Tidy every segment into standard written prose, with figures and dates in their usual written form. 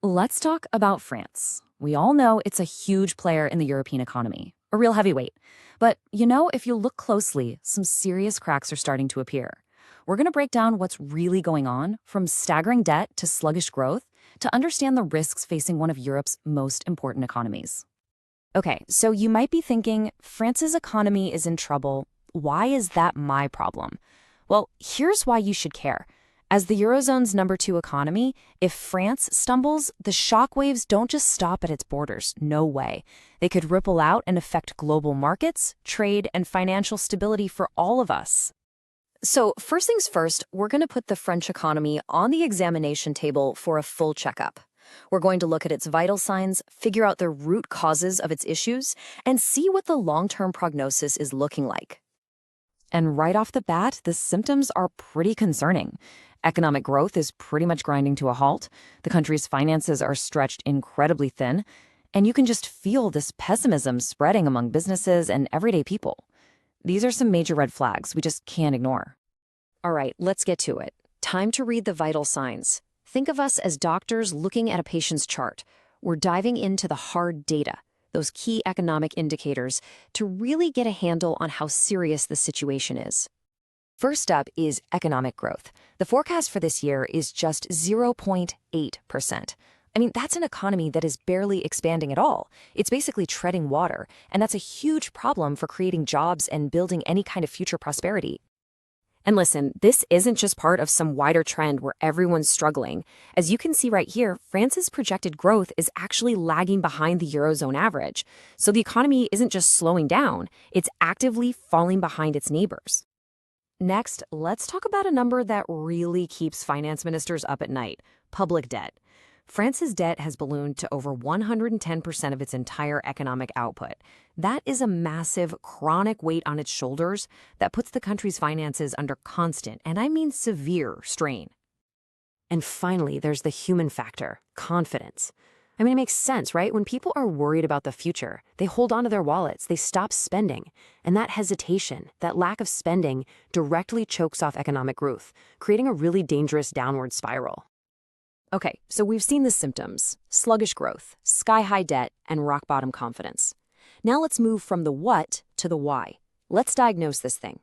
Let's talk about France. We all know it's a huge player in the European economy, a real heavyweight. But if you look closely, some serious cracks are starting to appear. We're going to break down what's really going on, from staggering debt to sluggish growth, to understand the risks facing one of Europe's most important economies. Okay, so you might be thinking, France's economy is in trouble. Why is that my problem? Well, here's why you should care. As the Eurozone's #2 economy, if France stumbles, the shockwaves don't just stop at its borders. No way. They could ripple out and affect global markets, trade, and financial stability for all of us. So first things first, we're going to put the French economy on the examination table for a full checkup. We're going to look at its vital signs, figure out the root causes of its issues, and see what the long-term prognosis is looking like. And right off the bat, the symptoms are pretty concerning. Economic growth is pretty much grinding to a halt. The country's finances are stretched incredibly thin, and you can just feel this pessimism spreading among businesses and everyday people. These are some major red flags we just can't ignore. All right, let's get to it. Time to read the vital signs. Think of us as doctors looking at a patient's chart. We're diving into the hard data, those key economic indicators, to really get a handle on how serious the situation is. First up is economic growth. The forecast for this year is just 0.8%. I mean, that's an economy that is barely expanding at all. It's basically treading water, and that's a huge problem for creating jobs and building any kind of future prosperity. And listen, this isn't just part of some wider trend where everyone's struggling. As you can see right here, France's projected growth is actually lagging behind the Eurozone average. So the economy isn't just slowing down, it's actively falling behind its neighbors. Next, let's talk about a number that really keeps finance ministers up at night: public debt. France's debt has ballooned to over 110% of its entire economic output. That is a massive, chronic weight on its shoulders that puts the country's finances under constant, and I mean severe, strain. And finally, there's the human factor: confidence. I mean, it makes sense, right? When people are worried about the future, they hold on to their wallets, they stop spending. And that hesitation, that lack of spending, directly chokes off economic growth, creating a really dangerous downward spiral. Okay, so we've seen the symptoms: sluggish growth, sky-high debt, and rock-bottom confidence. Now let's move from the what to the why. Let's diagnose this thing.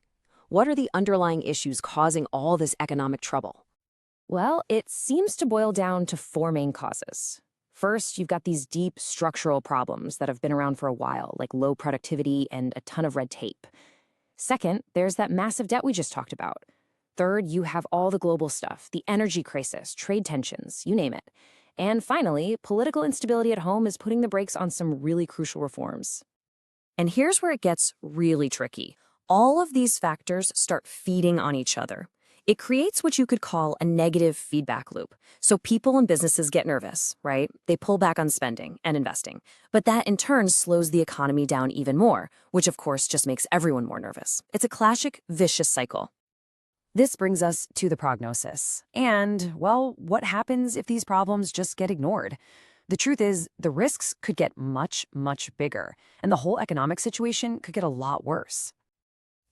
What are the underlying issues causing all this economic trouble? Well, it seems to boil down to four main causes. First, you've got these deep structural problems that have been around for a while, like low productivity and a ton of red tape. Second, there's that massive debt we just talked about. Third, you have all the global stuff: the energy crisis, trade tensions, you name it. And finally, political instability at home is putting the brakes on some really crucial reforms. And here's where it gets really tricky. All of these factors start feeding on each other. It creates what you could call a negative feedback loop. So people and businesses get nervous, right? They pull back on spending and investing. But that in turn slows the economy down even more, which of course just makes everyone more nervous. It's a classic vicious cycle. This brings us to the prognosis. And, well, what happens if these problems just get ignored? The truth is, the risks could get much, much bigger, and the whole economic situation could get a lot worse.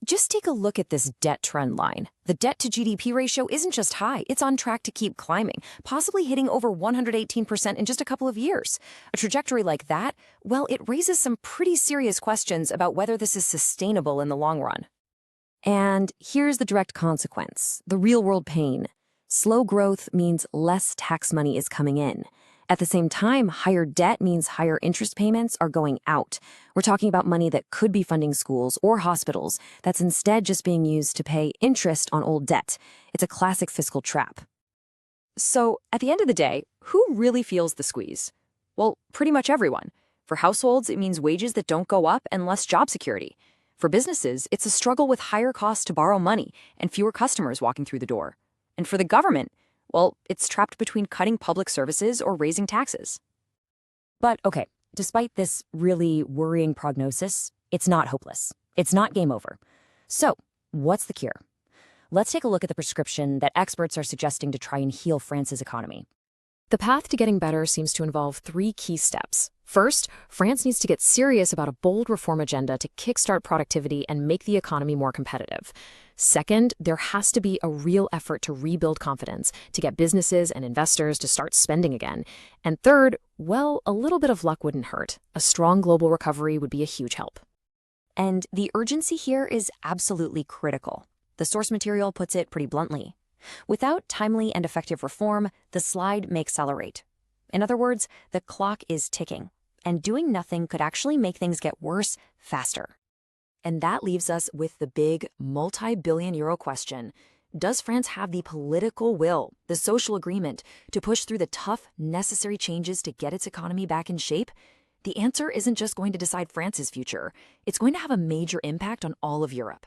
Just take a look at this debt trend line. The debt to GDP ratio isn't just high, it's on track to keep climbing, possibly hitting over 118% in just a couple of years. A trajectory like that, well, it raises some pretty serious questions about whether this is sustainable in the long run. And here's the direct consequence, the real-world pain. Slow growth means less tax money is coming in. At the same time, higher debt means higher interest payments are going out. We're talking about money that could be funding schools or hospitals that's instead just being used to pay interest on old debt. It's a classic fiscal trap. So, at the end of the day, who really feels the squeeze? Well, pretty much everyone. For households, it means wages that don't go up and less job security. For businesses, it's a struggle with higher costs to borrow money and fewer customers walking through the door. And for the government, well, it's trapped between cutting public services or raising taxes. But okay, despite this really worrying prognosis, it's not hopeless. It's not game over. So, what's the cure? Let's take a look at the prescription that experts are suggesting to try and heal France's economy. The path to getting better seems to involve three key steps. First, France needs to get serious about a bold reform agenda to kickstart productivity and make the economy more competitive. Second, there has to be a real effort to rebuild confidence, to get businesses and investors to start spending again. And third, well, a little bit of luck wouldn't hurt. A strong global recovery would be a huge help. And the urgency here is absolutely critical. The source material puts it pretty bluntly. Without timely and effective reform, the slide may accelerate. In other words, the clock is ticking, and doing nothing could actually make things get worse faster. And that leaves us with the big multi-billion-euro question. Does France have the political will, the social agreement, to push through the tough, necessary changes to get its economy back in shape? The answer isn't just going to decide France's future. It's going to have a major impact on all of Europe.